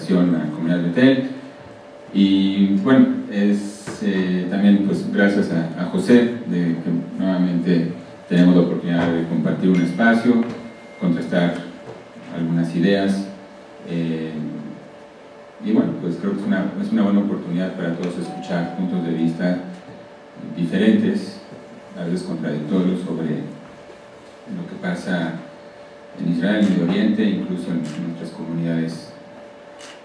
invitación a la comunidad de Betel. Y bueno, también pues gracias a José de que nuevamente tenemos la oportunidad de compartir un espacio, contrastar algunas ideas, y bueno, pues creo que es una buena oportunidad para todos escuchar puntos de vista diferentes, a veces contradictorios, sobre lo que pasa en Israel, en Medio Oriente, incluso en nuestras comunidades,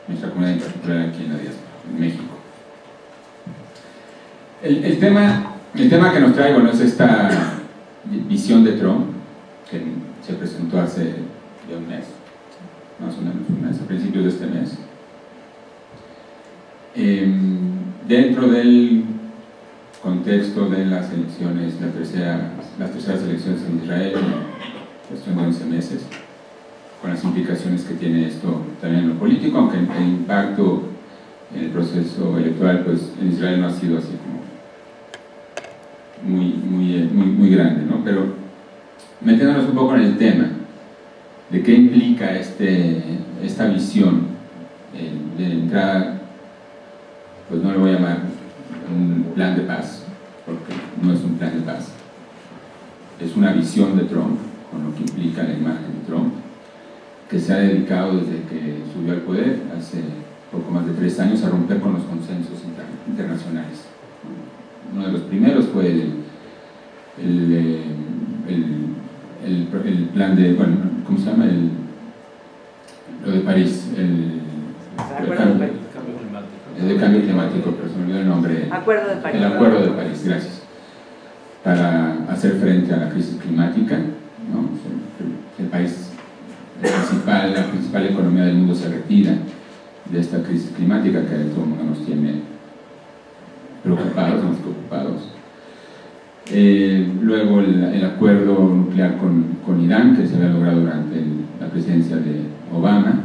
nuestra comunidad en particular aquí en la diáspora, en México. El tema que nos trae, bueno, es esta visión de Trump, que se presentó hace ya un mes, más o menos un mes, a principios de este mes. Dentro del contexto de las elecciones, las terceras elecciones en Israel, en cuestión de 11 meses, con las implicaciones que tiene esto también en lo político, aunque el impacto en el proceso electoral pues en Israel no ha sido así como muy grande, ¿no? Pero metiéndonos un poco en el tema de qué implica esta visión de entrada, pues no le voy a llamar un plan de paz, porque no es un plan de paz, es una visión de Trump, con lo que implica la imagen de Trump, que se ha dedicado desde que subió al poder, hace poco más de 3 años, a romper con los consensos internacionales. Uno de los primeros fue el plan de, bueno, ¿cómo se llama? Lo de París, el de cambio climático, pero se me olvidó el nombre. Acuerdo de París. El Acuerdo de París, gracias. Para hacer frente a la crisis climática, ¿no? El país, la principal economía del mundo se retira de esta crisis climática que todo el mundo nos tiene preocupados, más que ocupados. Luego el acuerdo nuclear con Irán, que se había logrado durante la presidencia de Obama,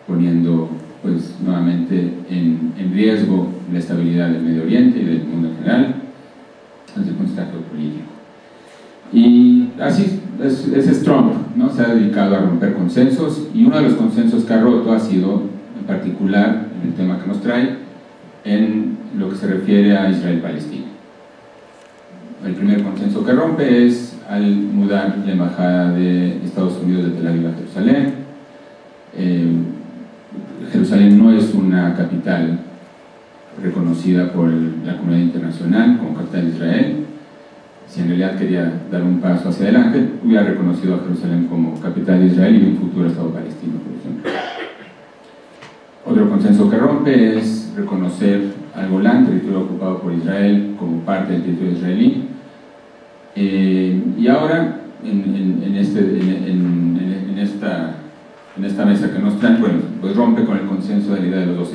poniendo pues nuevamente en riesgo la estabilidad del Medio Oriente y del mundo en general desde el punto de vista geopolítico. Y así ese es Trump, ¿no? Se ha dedicado a romper consensos, y uno de los consensos que ha roto ha sido en particular en el tema que nos trae, en lo que se refiere a Israel-Palestina. El primer consenso que rompe es al mudar la embajada de Estados Unidos de Tel Aviv a Jerusalén. Jerusalén no es una capital reconocida por la comunidad internacional como capital de Israel. Si en realidad quería dar un paso hacia adelante, hubiera reconocido a Jerusalén como capital de Israel y de un futuro Estado palestino, por ejemplo. Otro consenso que rompe es reconocer al Golán, territorio ocupado por Israel, como parte del territorio israelí. Y ahora, en esta mesa que nos traen, bueno, pues rompe con el consenso de la idea de los dos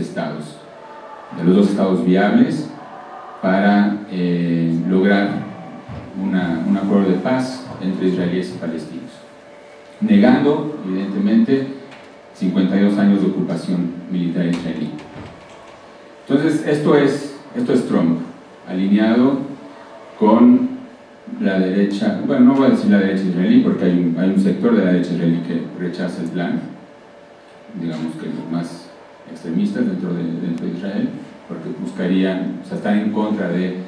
estados viables, para lograr un acuerdo de paz entre israelíes y palestinos, negando, evidentemente, 52 años de ocupación militar israelí. Entonces, esto es Trump, alineado con la derecha, bueno, no voy a decir la derecha israelí, porque hay un sector de la derecha israelí que rechaza el plan, digamos que los más extremistas dentro de Israel, porque buscarían, o sea, están en contra de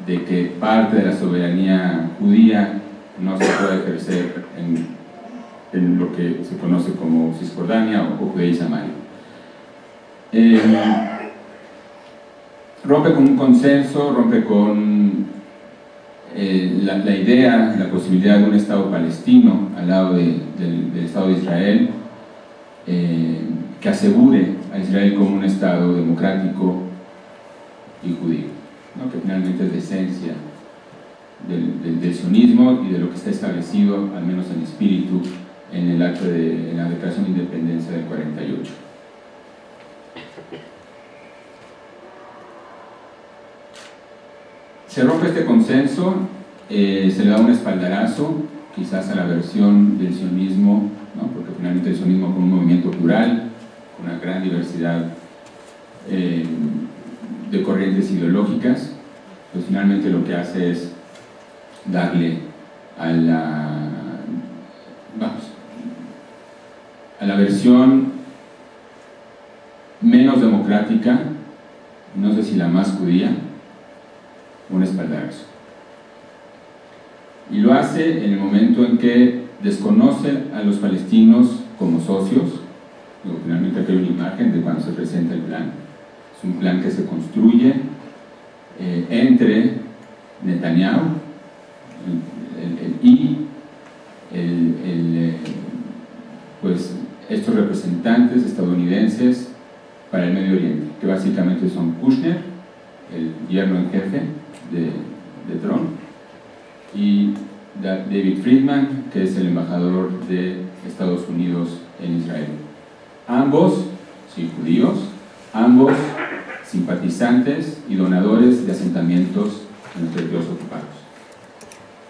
que parte de la soberanía judía no se pueda ejercer en lo que se conoce como Cisjordania o Judea y Samaria. Rompe con un consenso, rompe con la idea, la posibilidad de un Estado palestino al lado del Estado de Israel, que asegure a Israel como un Estado democrático y judío, ¿no? Que finalmente es la esencia del sionismo y de lo que está establecido, al menos en espíritu, en la Declaración de Independencia del 48. Se rompe este consenso, se le da un espaldarazo quizás a la versión del sionismo, ¿no? Porque finalmente el sionismo fue un movimiento plural, con una gran diversidad de corrientes ideológicas, pues finalmente lo que hace es darle a la versión democrática, no sé si la más judía, un espaldarazo. Y lo hace en el momento en que desconoce a los palestinos como socios. Luego, finalmente aquí hay una imagen de cuando se presenta el plan. Es un plan que se construye entre Netanyahu y pues estos representantes estadounidenses para el Medio Oriente, que básicamente son Kushner, el yerno en jefe de Trump, y David Friedman, que es el embajador de Estados Unidos en Israel. Ambos, sí, judíos, ambos simpatizantes y donadores de asentamientos en los territorios ocupados.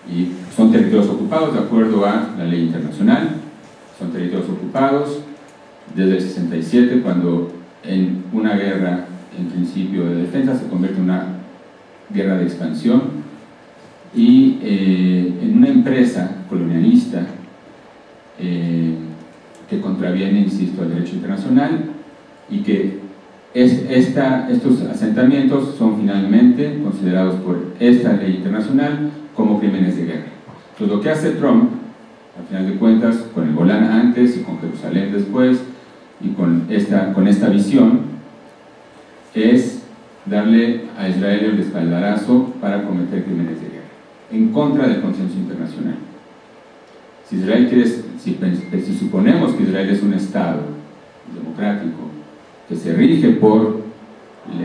Y son territorios ocupados de acuerdo a la ley internacional, son territorios ocupados desde el 67, cuando en una guerra en principio de defensa se convierte en una guerra de expansión, y en una empresa colonialista que contraviene, insisto, al derecho internacional, y que estos asentamientos son finalmente considerados por esta ley internacional como crímenes de guerra. Entonces, lo que hace Trump, al final de cuentas, con el Golán antes y con Jerusalén después, y con esta visión, es darle a Israel el espaldarazo para cometer crímenes de guerra, en contra del consenso internacional. Si suponemos que Israel es un Estado democrático que se rige por el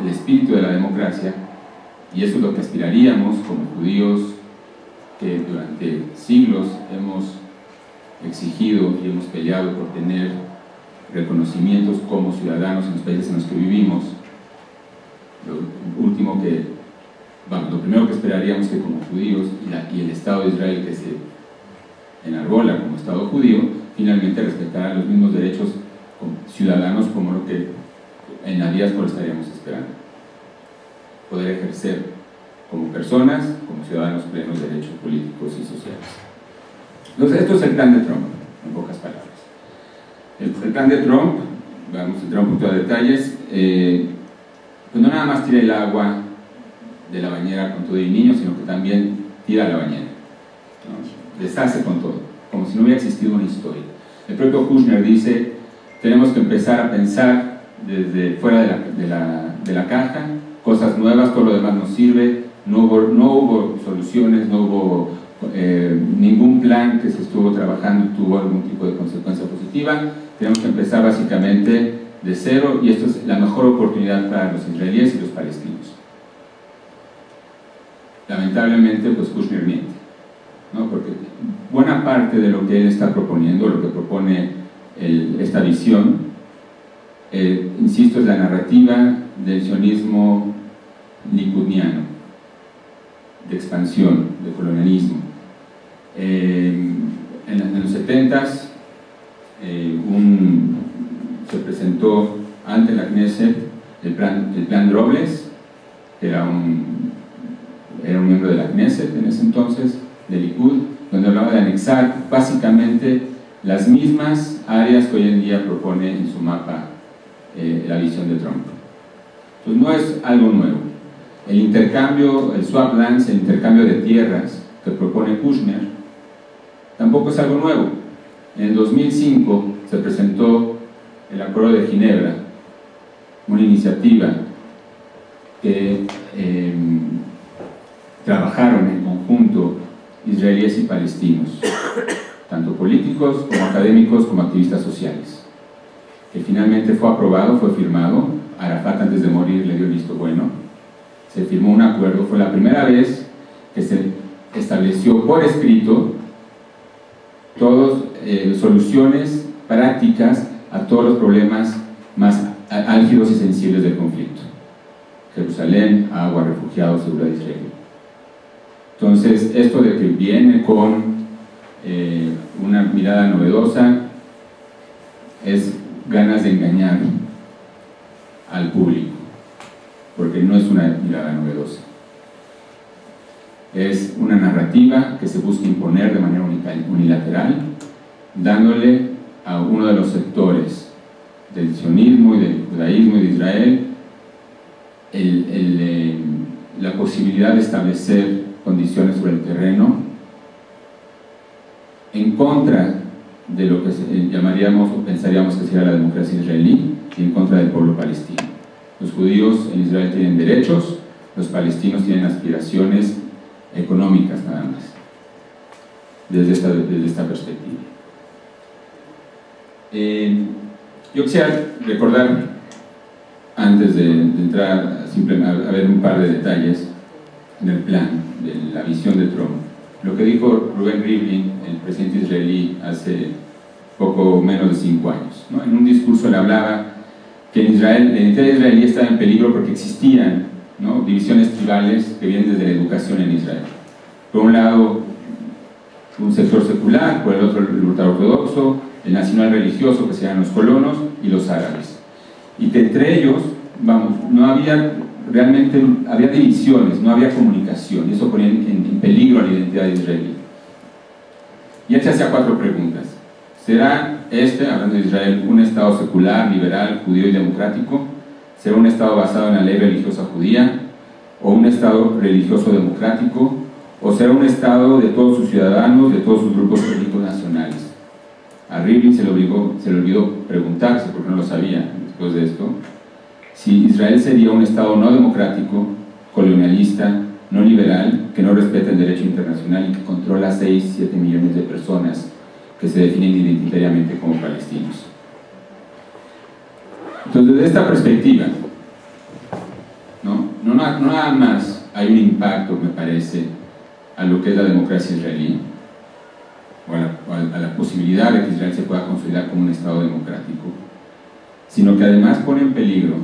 espíritu de la democracia, y eso es lo que aspiraríamos como judíos que durante siglos hemos exigido y hemos peleado por tener reconocimientos como ciudadanos en los países en los que vivimos. Lo primero que esperaríamos que como judíos y el Estado de Israel, que se enarbola como Estado judío, finalmente respetara los mismos derechos ciudadanos como lo que en la diáspora estaríamos esperando. Poder ejercer como personas, como ciudadanos, plenos derechos políticos y sociales. Entonces, esto es el plan de Trump, en pocas palabras. El plan de Trump, vamos a entrar un poquito a detalles, pues no nada más tira el agua de la bañera con todo y niños, sino que también tira la bañera, ¿no? Deshace con todo, como si no hubiera existido una historia. El propio Kushner dice: tenemos que empezar a pensar desde fuera de la caja, cosas nuevas, todo lo demás nos sirve. No hubo soluciones, no hubo ningún plan que se estuvo trabajando y tuvo algún tipo de consecuencia positiva. Tenemos que empezar básicamente de cero, y esto es la mejor oportunidad para los israelíes y los palestinos. Lamentablemente, pues Kushner miente, ¿no? Porque buena parte de lo que él está proponiendo, lo que propone esta visión, insisto, es la narrativa del sionismo likudniano, de expansión, de colonialismo. En los 70s se presentó ante la Knesset el plan Robles, que era un miembro de la Knesset en ese entonces, de Likud, donde hablaba de anexar básicamente las mismas áreas que hoy en día propone en su mapa la visión de Trump. Entonces no es algo nuevo. El intercambio, el swap lands, el intercambio de tierras que propone Kushner, tampoco es algo nuevo. En el 2005 se presentó el Acuerdo de Ginebra, una iniciativa que trabajaron en conjunto israelíes y palestinos, tanto políticos como académicos como activistas sociales, que finalmente fue aprobado, fue firmado. Arafat, antes de morir, le dio el visto bueno, se firmó un acuerdo. Fue la primera vez que se estableció por escrito todas soluciones prácticas a todos los problemas más álgidos y sensibles del conflicto: Jerusalén, agua, refugiados, seguridad israelí. Entonces, esto de que viene con una mirada novedosa es ganas de engañar al público, porque no es una mirada novedosa. Es una narrativa que se busca imponer de manera unilateral, dándole a uno de los sectores del sionismo y del judaísmo y de Israel, la posibilidad de establecer condiciones sobre el terreno en contra de lo que llamaríamos o pensaríamos que sería la democracia israelí y en contra del pueblo palestino. Los judíos en Israel tienen derechos, los palestinos tienen aspiraciones económicas nada más, desde esta perspectiva. Yo quisiera recordar, antes de entrar simplemente a ver un par de detalles del plan, de la visión de Trump, lo que dijo Reuven Rivlin, el presidente israelí, hace poco menos de 5 años, ¿no? En un discurso él hablaba que en Israel, la identidad israelí estaba en peligro porque existían, ¿no?, divisiones tribales que vienen desde la educación en Israel. Por un lado, un sector secular, por el otro el ultraortodoxo, el nacional religioso, que serían los colonos, y los árabes. Y que entre ellos, vamos, no había realmente, había divisiones, no había comunicación, y eso ponía en peligro a la identidad israelí. Y él se hacía 4 preguntas. ¿Será hablando de Israel, un Estado secular, liberal, judío y democrático? ¿Será un Estado basado en la ley religiosa judía? ¿O un Estado religioso democrático? ¿O será un Estado de todos sus ciudadanos, de todos sus grupos étnicos nacionales? A Rivlin se le olvidó preguntarse, porque no lo sabía después de esto, si Israel sería un Estado no democrático, colonialista, no liberal, que no respeta el derecho internacional y que controla 6-7 millones de personas que se definen identitariamente como palestinos. Entonces, desde esta perspectiva, no nada más hay un impacto, me parece, a lo que es la democracia israelí, o a la posibilidad de que Israel se pueda consolidar como un Estado democrático, sino que además pone en peligro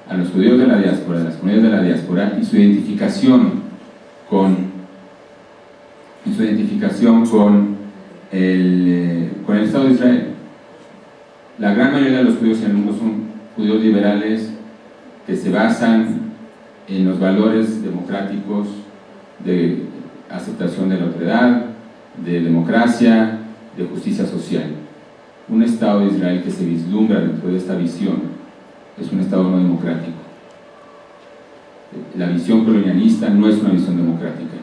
a los judíos de la diáspora, a las comunidades de la diáspora, y su identificación con el Estado de Israel. La gran mayoría de los judíos en el mundo son judíos liberales que se basan en los valores democráticos de aceptación de la otredad, de democracia, de justicia social. Un Estado de Israel que se vislumbra dentro de esta visión es un Estado no democrático. La visión colonialista no es una visión democrática,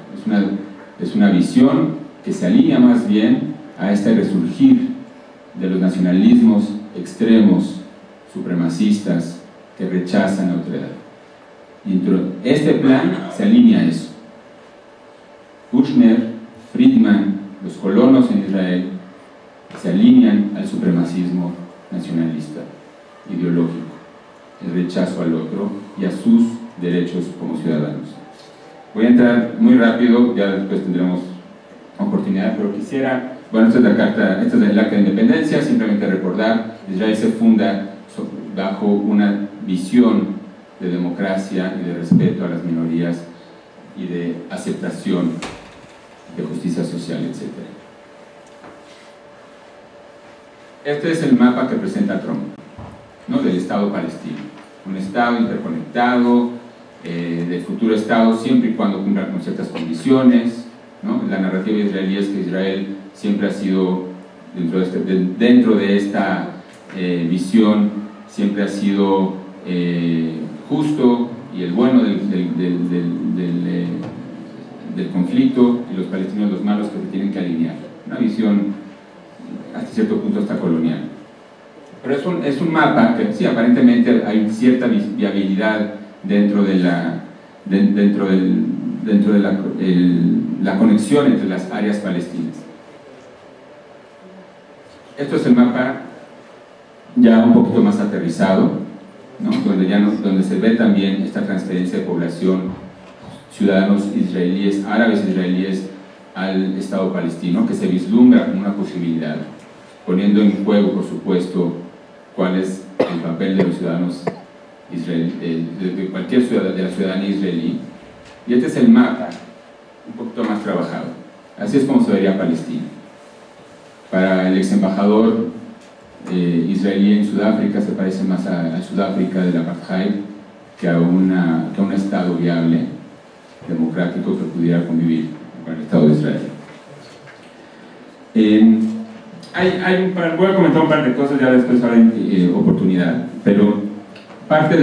es una visión que se alinea más bien a este resurgir de los nacionalismos extremos, supremacistas, que rechazan la otredad. Y este plan se alinea a eso. Kushner, Friedman, los colonos en Israel se alinean al supremacismo nacionalista, ideológico, el rechazo al otro y a sus derechos como ciudadanos. Voy a entrar muy rápido, ya después tendremos oportunidad, pero quisiera, bueno, esta es la carta, esta es el acta de independencia, simplemente recordar, Israel se funda bajo una visión de democracia y de respeto a las minorías y de aceptación de justicia social, etc. Este es el mapa que presenta Trump, ¿no?, del Estado palestino. Un Estado interconectado, del futuro Estado, siempre y cuando cumpla con ciertas condiciones, ¿no? La narrativa israelí es que Israel siempre ha sido, dentro de esta visión, siempre ha sido justo y el bueno del conflicto, y los palestinos los malos que se tienen que alinear. Una visión hasta cierto punto hasta colonial. Pero es un mapa que sí, aparentemente hay cierta viabilidad dentro de la conexión entre las áreas palestinas. Esto es el mapa ya un poquito más aterrizado, ¿no?, donde se ve también esta transferencia de población, ciudadanos israelíes, árabes israelíes, al Estado palestino, que se vislumbra como una posibilidad, poniendo en juego, por supuesto, cuál es el papel de los ciudadanos de cualquier ciudadano, de la ciudadanía israelí. Y este es el mapa, un poquito más trabajado. Así es como se vería Palestina. Para el ex embajador israelí en Sudáfrica, se parece más a Sudáfrica del apartheid que a un Estado viable, democrático, que pudiera convivir con el Estado de Israel. voy a comentar un par de cosas, ya después habrá oportunidad, pero parte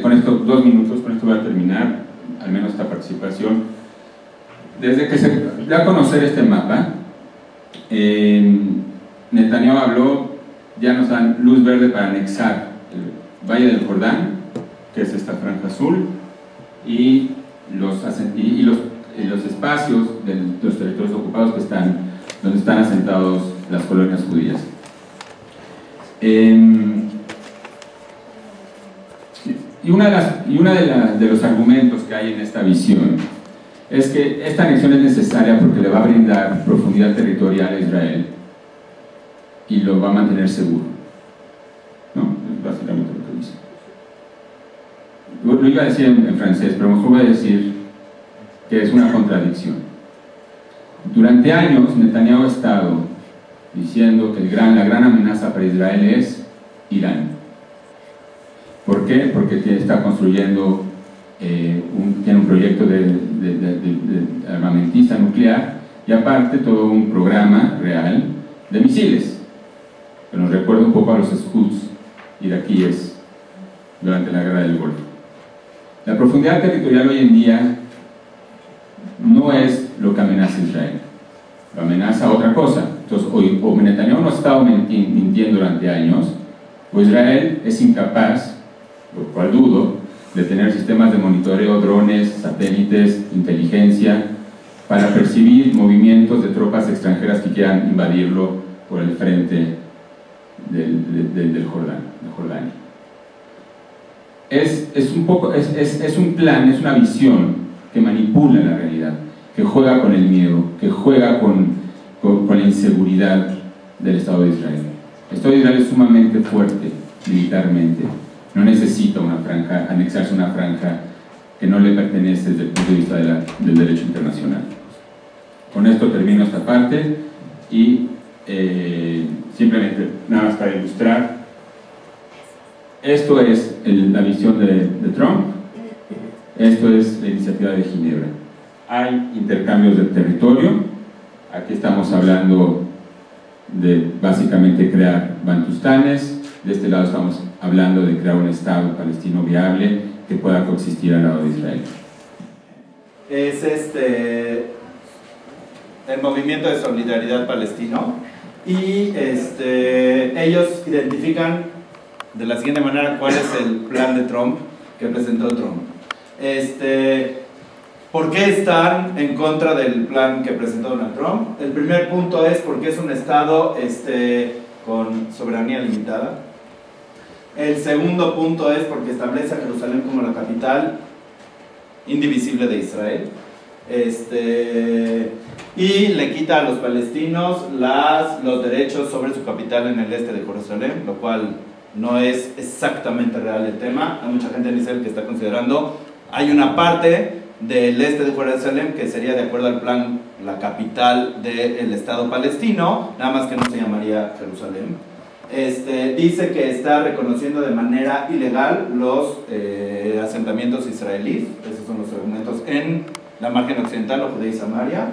con estos 2 minutos, con esto voy a terminar, al menos esta participación. Desde que se da a conocer este mapa, Netanyahu habló, ya nos dan luz verde para anexar el Valle del Jordán, que es esta franja azul, y los espacios de los territorios ocupados donde están asentados las colonias judías. Y uno de los argumentos que hay en esta visión es que esta anexión es necesaria porque le va a brindar profundidad territorial a Israel y lo va a mantener seguro, ¿no? Es básicamente lo que dice. Lo iba a decir en francés, pero mejor voy a decir que es una contradicción. Durante años Netanyahu ha estado diciendo que la gran amenaza para Israel es Irán. ¿Por qué? Porque está construyendo, tiene un proyecto de armamentista nuclear y aparte todo un programa real de misiles, que nos recuerda un poco a los Quds iraquíes durante la guerra del Golfo. La profundidad territorial hoy en día no es lo que amenaza a Israel, lo amenaza otra cosa. Entonces, o Netanyahu no ha estado mintiendo durante años, o Israel es incapaz, lo cual dudo, de tener sistemas de monitoreo, drones, satélites, inteligencia, para percibir movimientos de tropas extranjeras que quieran invadirlo por el frente del Jordania. Es un plan, es una visión que manipula la realidad, que juega con el miedo, que juega con la inseguridad del Estado de Israel. El Estado de Israel es sumamente fuerte militarmente, no necesita anexarse una franja que no le pertenece desde el punto de vista del derecho internacional. Con esto termino esta parte y simplemente, nada más para ilustrar, esto es la visión de Trump, esto es la iniciativa de Ginebra. Hay intercambios de territorio, aquí estamos hablando de básicamente crear bantustanes, de este lado estamos hablando de crear un Estado palestino viable que pueda coexistir al lado de Israel. Es el movimiento de solidaridad palestino y ellos identifican de la siguiente manera cuál es el plan de Trump que presentó Trump. ¿Por qué están en contra del plan que presentó Donald Trump? El primer punto es porque es un Estado con soberanía limitada. El segundo punto es porque establece a Jerusalén como la capital indivisible de Israel. Y le quita a los palestinos los derechos sobre su capital en el este de Jerusalén, lo cual no es exactamente real el tema. Hay mucha gente en Israel que está considerando, hay una parte del este de Jerusalén que sería de acuerdo al plan la capital del Estado palestino, nada más que no se llamaría Jerusalén. Dice que está reconociendo de manera ilegal los asentamientos israelíes, esos son los argumentos en la margen occidental o Judea y Samaria.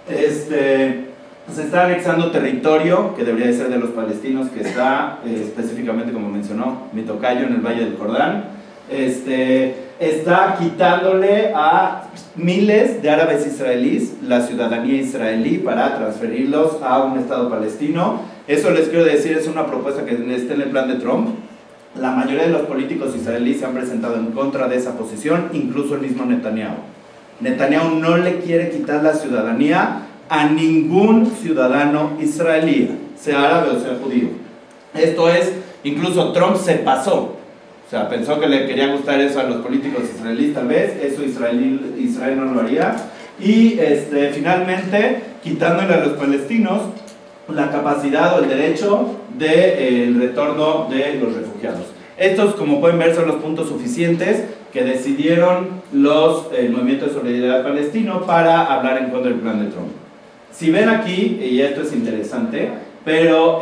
Se está anexando territorio que debería de ser de los palestinos, que está específicamente, como mencionó mi tocayo, en el Valle del Jordán. Está quitándole a miles de árabes israelíes la ciudadanía israelí para transferirlos a un Estado palestino. Eso les quiero decir, es una propuesta que está en el plan de Trump. La mayoría de los políticos israelíes se han presentado en contra de esa posición, incluso el mismo Netanyahu. Netanyahu no le quiere quitar la ciudadanía a ningún ciudadano israelí, sea árabe o sea judío. Esto es, incluso Trump se pasó. O sea, pensó que le quería gustar eso a los políticos israelíes, tal vez, eso Israel no lo haría. Y finalmente, quitándole a los palestinos la capacidad o el derecho del retorno de los refugiados. Estos, como pueden ver, son los puntos suficientes que decidieron el movimiento de solidaridad palestino para hablar en contra del plan de Trump. Si ven aquí, y esto es interesante, pero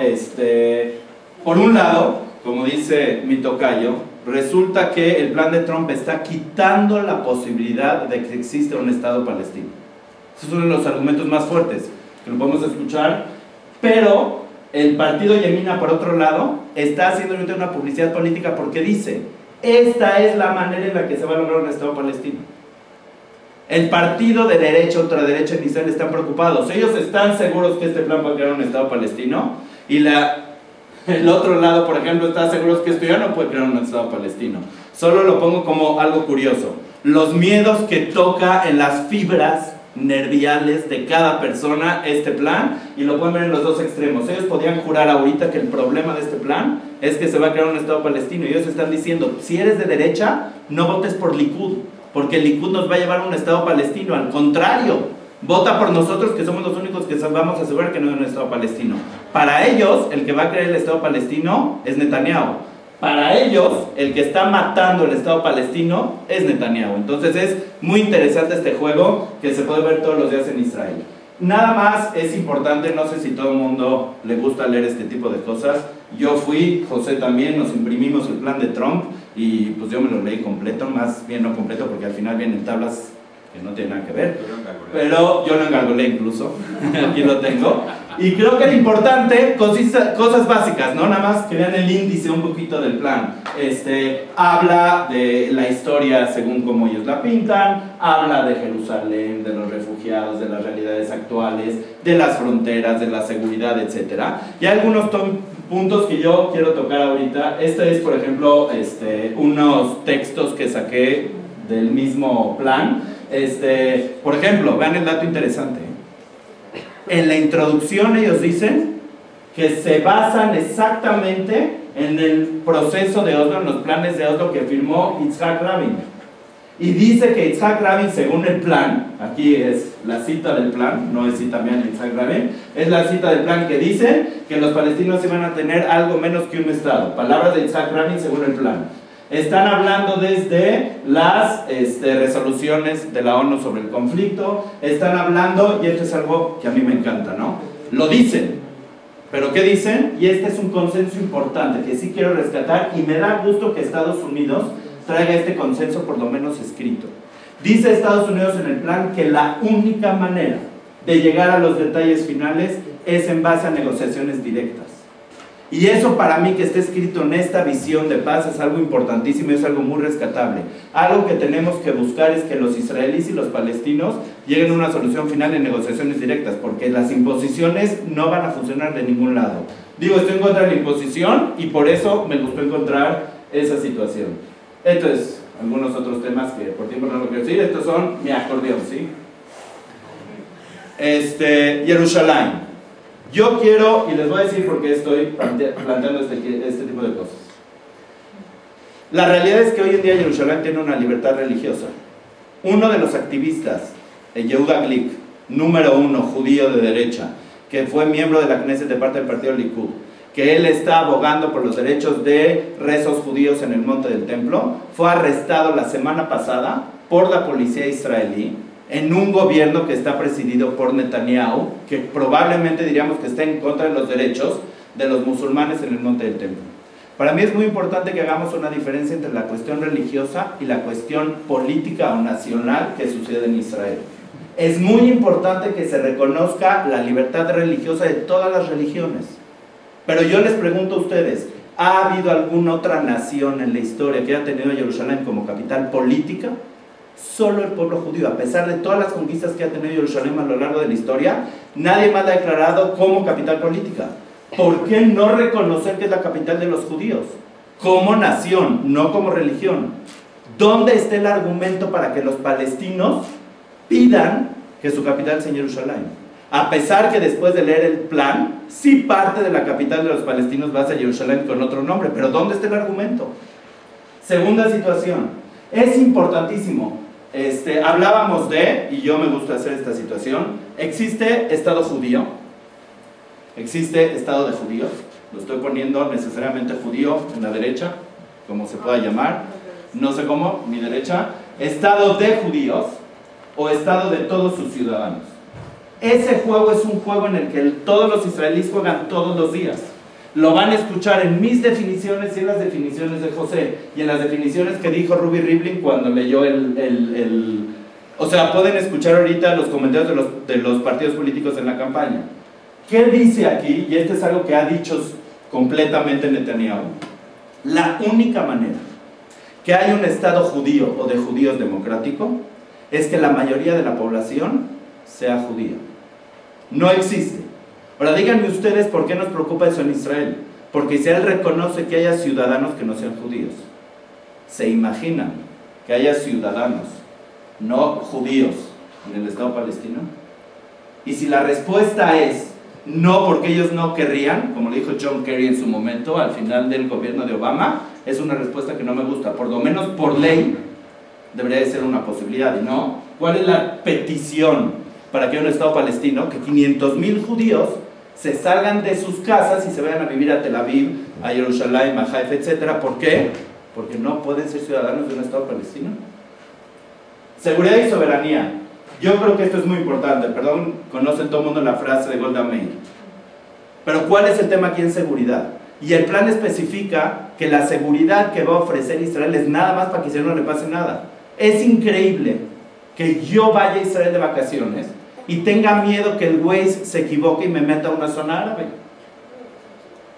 por un lado, como dice mi tocayo, resulta que el plan de Trump está quitando la posibilidad de que exista un Estado palestino. Ese es uno de los argumentos más fuertes, que lo podemos escuchar, pero El partido Yemina, por otro lado, está haciendo ahorita una publicidad política porque dice, esta es la manera en la que se va a lograr un Estado palestino. El partido de derecha, ultraderecha en Israel están preocupados. Ellos están seguros que este plan va a crear un Estado palestino y el otro lado, por ejemplo, está seguro que esto ya no puede crear un Estado palestino. Solo lo pongo como algo curioso. Los miedos que toca en las fibras nerviales de cada persona este plan, y lo pueden ver en los dos extremos. Ellos podían jurar ahorita que el problema de este plan es que se va a crear un Estado palestino, y ellos están diciendo, si eres de derecha, no votes por Likud, porque el Likud nos va a llevar a un Estado palestino. Al contrario, vota por nosotros, que somos los únicos que vamos a asegurar que no hay un Estado palestino. Para ellos, el que va a crear el Estado palestino es Netanyahu. Para ellos, el que está matando el Estado palestino es Netanyahu. Entonces es muy interesante este juego que se puede ver todos los días en Israel. Nada más es importante, no sé si todo el mundo le gusta leer este tipo de cosas. Yo fui, José también, nos imprimimos el plan de Trump y pues yo me lo leí completo, más bien no completo porque al final vienen tablas que no tienen nada que ver. Pero yo lo engargolé incluso, aquí lo tengo. Y creo que era importante, cosas básicas, ¿no? Nada más que vean el índice un poquito del plan. Habla de la historia según como ellos la pintan, habla de Jerusalén, de los refugiados, de las realidades actuales, de las fronteras, de la seguridad, etc. Y hay algunos puntos que yo quiero tocar ahorita. Este es, por ejemplo, unos textos que saqué del mismo plan. Por ejemplo, vean el dato interesante. En la introducción ellos dicen que se basan exactamente en el proceso de Oslo, en los planes de Oslo que firmó Yitzhak Rabin. Y dice que Yitzhak Rabin, según el plan, aquí es la cita del plan, no es cita mía de Yitzhak Rabin, es la cita del plan que dice que los palestinos iban a tener algo menos que un Estado. Palabras de Yitzhak Rabin según el plan. Están hablando desde las resoluciones de la ONU sobre el conflicto, están hablando, y esto es algo que a mí me encanta, ¿no? Lo dicen, pero ¿qué dicen? Y este es un consenso importante que sí quiero rescatar, y me da gusto que Estados Unidos traiga este consenso por lo menos escrito. Dice Estados Unidos en el plan que la única manera de llegar a los detalles finales es en base a negociaciones directas. Y eso para mí que esté escrito en esta visión de paz es algo importantísimo y es algo muy rescatable. Algo que tenemos que buscar es que los israelíes y los palestinos lleguen a una solución final en negociaciones directas, porque las imposiciones no van a funcionar de ningún lado. Digo, estoy en contra de la imposición y por eso me gustó encontrar esa situación. Entonces, algunos otros temas que por tiempo no lo quiero decir, estos son mi acordeón, ¿sí? Jerusalén. Yo quiero, y les voy a decir por qué estoy planteando este tipo de cosas. La realidad es que hoy en día Jerusalén tiene una libertad religiosa. Uno de los activistas, Yehuda Glick, número 1, judío de derecha, que fue miembro de la Knesset de parte del partido Likud, que él está abogando por los derechos de rezos judíos en el monte del templo, fue arrestado la semana pasada por la policía israelí, en un gobierno que está presidido por Netanyahu, que probablemente diríamos que está en contra de los derechos de los musulmanes en el monte del templo. Para mí es muy importante que hagamos una diferencia entre la cuestión religiosa y la cuestión política o nacional que sucede en Israel. Es muy importante que se reconozca la libertad religiosa de todas las religiones. Pero yo les pregunto a ustedes, ¿ha habido alguna otra nación en la historia que haya tenido a Jerusalén como capital política? Solo el pueblo judío, a pesar de todas las conquistas que ha tenido Jerusalén a lo largo de la historia, nadie más la ha declarado como capital política. ¿Por qué no reconocer que es la capital de los judíos? Como nación, no como religión. ¿Dónde está el argumento para que los palestinos pidan que su capital sea Jerusalén? A pesar que después de leer el plan, sí parte de la capital de los palestinos va a ser Jerusalén con otro nombre, pero ¿dónde está el argumento? Segunda situación, es importantísimo. Hablábamos de, y yo me gusta hacer esta situación, existe Estado judío, existe Estado de judíos, lo estoy poniendo necesariamente judío en la derecha, como se pueda llamar, no sé cómo, mi derecha, Estado de judíos o Estado de todos sus ciudadanos. Ese juego es un juego en el que todos los israelíes juegan todos los días. Lo van a escuchar en mis definiciones y en las definiciones de José y en las definiciones que dijo Ruby Rivlin cuando leyó o sea, pueden escuchar ahorita los comentarios de los partidos políticos en la campaña. ¿Qué dice aquí? Y esto es algo que ha dicho completamente Netanyahu. La única manera que haya un Estado judío o de judíos democrático es que la mayoría de la población sea judía. No existe. Ahora díganme ustedes por qué nos preocupa eso en Israel. Porque Israel reconoce que haya ciudadanos que no sean judíos. ¿Se imaginan que haya ciudadanos no judíos en el Estado palestino? Y si la respuesta es no, porque ellos no querrían, como le dijo John Kerry en su momento, al final del gobierno de Obama, es una respuesta que no me gusta. Por lo menos por ley debería de ser una posibilidad. ¿Y no? ¿Cuál es la petición para que haya un Estado palestino? Que 500,000 judíos se salgan de sus casas y se vayan a vivir a Tel Aviv, a Jerusalén, a Haifa, etc. ¿Por qué? Porque no pueden ser ciudadanos de un Estado palestino. Seguridad y soberanía. Yo creo que esto es muy importante. Perdón, conocen todo el mundo la frase de Golda Meir. Pero ¿cuál es el tema aquí en seguridad? Y el plan especifica que la seguridad que va a ofrecer Israel es nada más para que a Israel no le pase nada. Es increíble que yo vaya a Israel de vacaciones y tenga miedo que el Waze se equivoque y me meta a una zona árabe.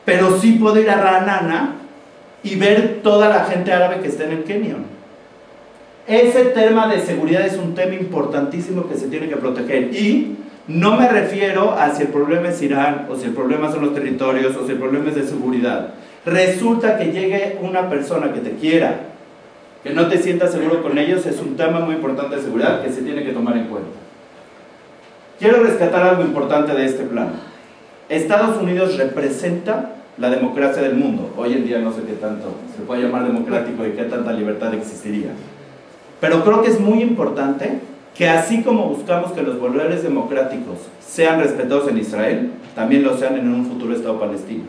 Pero sí puedo ir a Ra'anana y ver toda la gente árabe que está en el Canyon. Ese tema de seguridad es un tema importantísimo que se tiene que proteger. Y no me refiero a si el problema es Irán, o si el problema son los territorios, o si el problema es de seguridad. Resulta que llegue una persona que te quiera, que no te sientas seguro con ellos, es un tema muy importante de seguridad que se tiene que tomar en cuenta. Quiero rescatar algo importante de este plan. Estados Unidos representa la democracia del mundo. Hoy en día no sé qué tanto se puede llamar democrático y qué tanta libertad existiría. Pero creo que es muy importante que así como buscamos que los valores democráticos sean respetados en Israel, también lo sean en un futuro Estado palestino.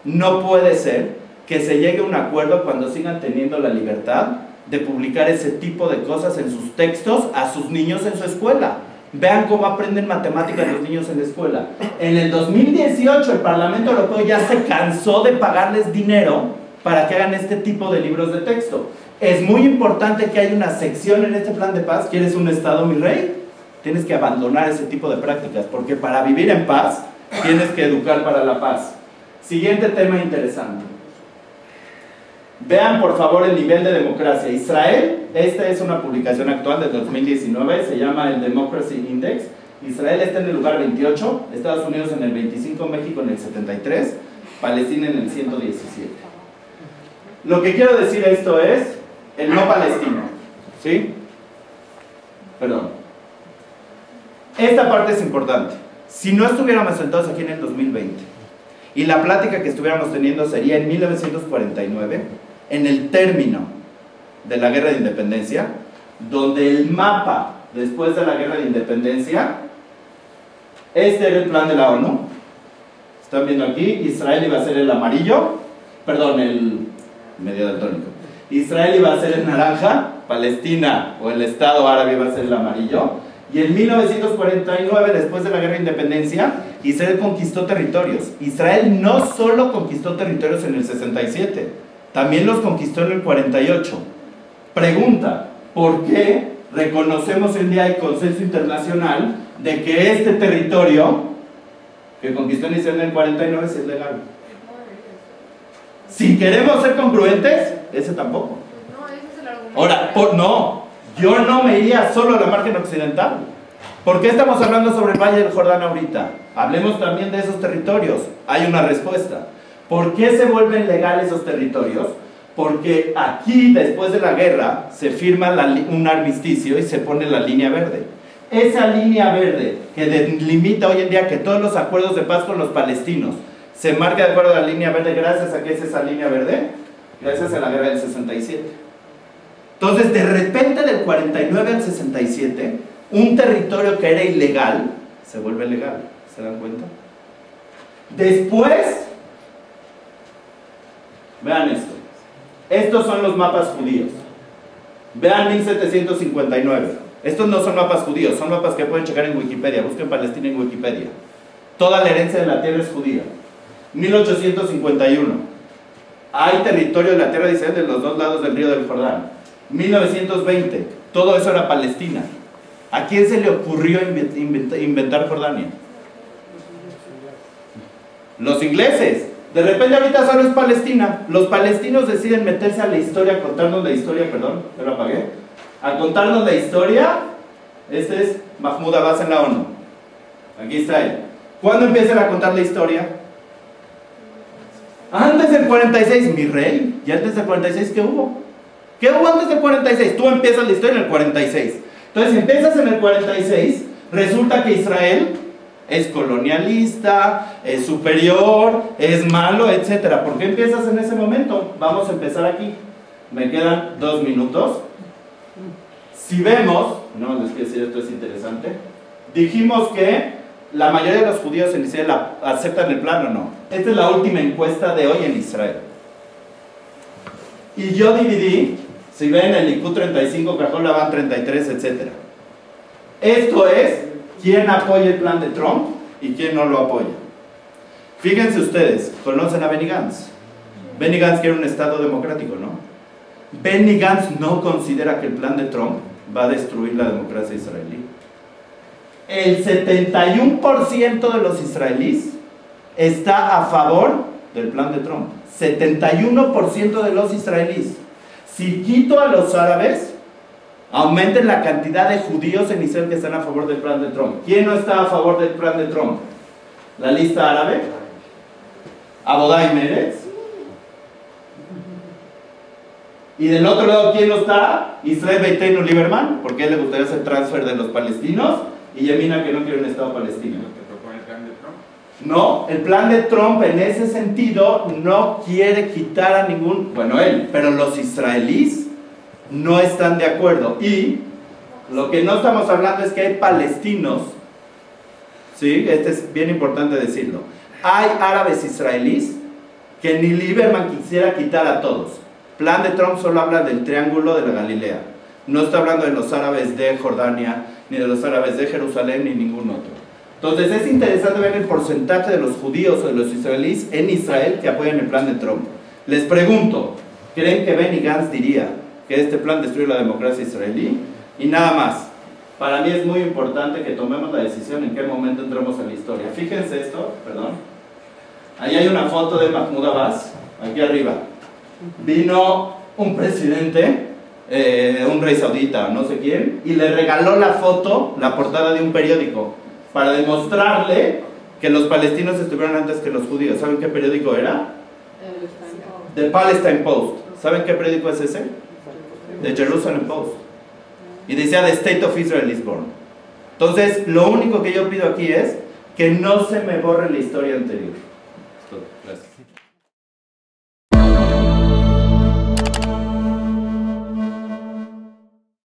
No puede ser que se llegue a un acuerdo cuando sigan teniendo la libertad de publicar ese tipo de cosas en sus textos a sus niños en su escuela. Vean cómo aprenden matemáticas los niños en la escuela. En el 2018 el Parlamento Europeo ya se cansó de pagarles dinero para que hagan este tipo de libros de texto. Es muy importante que haya una sección en este plan de paz. ¿Quieres un Estado, mi rey? Tienes que abandonar ese tipo de prácticas, porque para vivir en paz tienes que educar para la paz. Siguiente tema interesante. Vean por favor el nivel de democracia. Israel, esta es una publicación actual de 2019, se llama el Democracy Index. Israel está en el lugar 28, Estados Unidos en el 25, México en el 73, Palestina en el 117. Lo que quiero decir esto es el no palestino, ¿sí? Perdón. Esta parte es importante. Si no estuviéramos sentados aquí en el 2020 y la plática que estuviéramos teniendo sería en 1949, en el término de la Guerra de Independencia, donde el mapa después de la Guerra de Independencia, este era el plan de la ONU. Están viendo aquí, Israel iba a ser el amarillo, perdón, el medio daltónico. Israel iba a ser el naranja, Palestina o el Estado árabe iba a ser el amarillo. Y en 1949, después de la Guerra de Independencia, Israel conquistó territorios. Israel no solo conquistó territorios en el 67, también los conquistó en el 48. Pregunta, ¿por qué reconocemos hoy en día el consenso internacional de que este territorio que conquistó en Israel en el 49 es legal? Si queremos ser congruentes, ese tampoco. No, ese es el argumento. Ahora, no, yo no me iría solo a la margen occidental. ¿Por qué estamos hablando sobre el Valle del Jordán ahorita? Hablemos también de esos territorios. Hay una respuesta. ¿Por qué se vuelven legales esos territorios? Porque aquí, después de la guerra, se firma un armisticio y se pone la línea verde. Esa línea verde que delimita hoy en día que todos los acuerdos de paz con los palestinos se marca de acuerdo a la línea verde. ¿Gracias a qué es esa línea verde? Gracias a la guerra del 67. Entonces, de repente, del 49 al 67, un territorio que era ilegal se vuelve legal. ¿Se dan cuenta? Después, vean esto. Estos son los mapas judíos. Vean 1759. Estos no son mapas judíos, son mapas que pueden checar en Wikipedia. Busquen Palestina en Wikipedia. Toda la herencia de la tierra es judía. 1851. Hay territorio de la tierra de Israel de los dos lados del río del Jordán. 1920. Todo eso era Palestina. ¿A quién se le ocurrió inventar Jordania? Los ingleses. De repente ahorita solo es Palestina. Los palestinos deciden meterse a la historia, a contarnos la historia, perdón, ya lo apagué. A contarnos la historia. Este es Mahmoud Abbas en la ONU. Aquí está él. ¿Cuándo empiezan a contar la historia? Antes del 46, mi rey. ¿Y antes del 46 qué hubo? ¿Qué hubo antes del 46? Tú empiezas la historia en el 46. Entonces empiezas en el 46, resulta que Israel es colonialista, es superior, es malo, etc. ¿Por qué empiezas en ese momento? Vamos a empezar aquí. Me quedan 2 minutos. Si vemos, no les quiero decir, esto es interesante. Dijimos que la mayoría de los judíos en Israel aceptan el plan o no. Esta es la última encuesta de hoy en Israel. Y yo dividí, si ven el Likud 35, Cajol Labán 33, etc. Esto es quién apoya el plan de Trump y quién no lo apoya. Fíjense ustedes, ¿conocen a Benny Gantz? Benny Gantz quiere un Estado democrático, ¿no? Benny Gantz no considera que el plan de Trump va a destruir la democracia israelí. El 71% de los israelíes está a favor del plan de Trump. 71% de los israelíes. Si quito a los árabes, aumenten la cantidad de judíos en Israel que están a favor del plan de Trump. ¿Quién no está a favor del plan de Trump? La lista árabe, Abodá y Meretz. Y del otro lado, ¿quién no está? Israel Beitenu Lieberman, porque a él le gustaría hacer transfer de los palestinos, y Yemina, que no quiere un Estado palestino. ¿Te propone el plan de Trump? No, el plan de Trump en ese sentido no quiere quitar a ningún, bueno, él, pero los israelíes no están de acuerdo. Y lo que no estamos hablando es que hay palestinos, ¿sí? Este es bien importante decirlo. Hay árabes israelíes que ni Lieberman quisiera quitar a todos. Plan de Trump solo habla del triángulo de la Galilea. No está hablando de los árabes de Jordania, ni de los árabes de Jerusalén, ni ningún otro. Entonces es interesante ver el porcentaje de los judíos o de los israelíes en Israel que apoyan el plan de Trump. Les pregunto, ¿creen que Benny Gantz diría que este plan destruye la democracia israelí? Y nada más, para mí es muy importante que tomemos la decisión en qué momento entramos en la historia. Fíjense esto, perdón. Ahí hay una foto de Mahmoud Abbas, aquí arriba. Vino un presidente, un rey saudita, no sé quién, y le regaló la foto, la portada de un periódico, para demostrarle que los palestinos estuvieron antes que los judíos. ¿Saben qué periódico era? The Palestine Post. ¿Saben qué periódico es ese? The Jerusalem Post. Y decía The State of Israel is born. Entonces, lo único que yo pido aquí es que no se me borre la historia anterior. Gracias.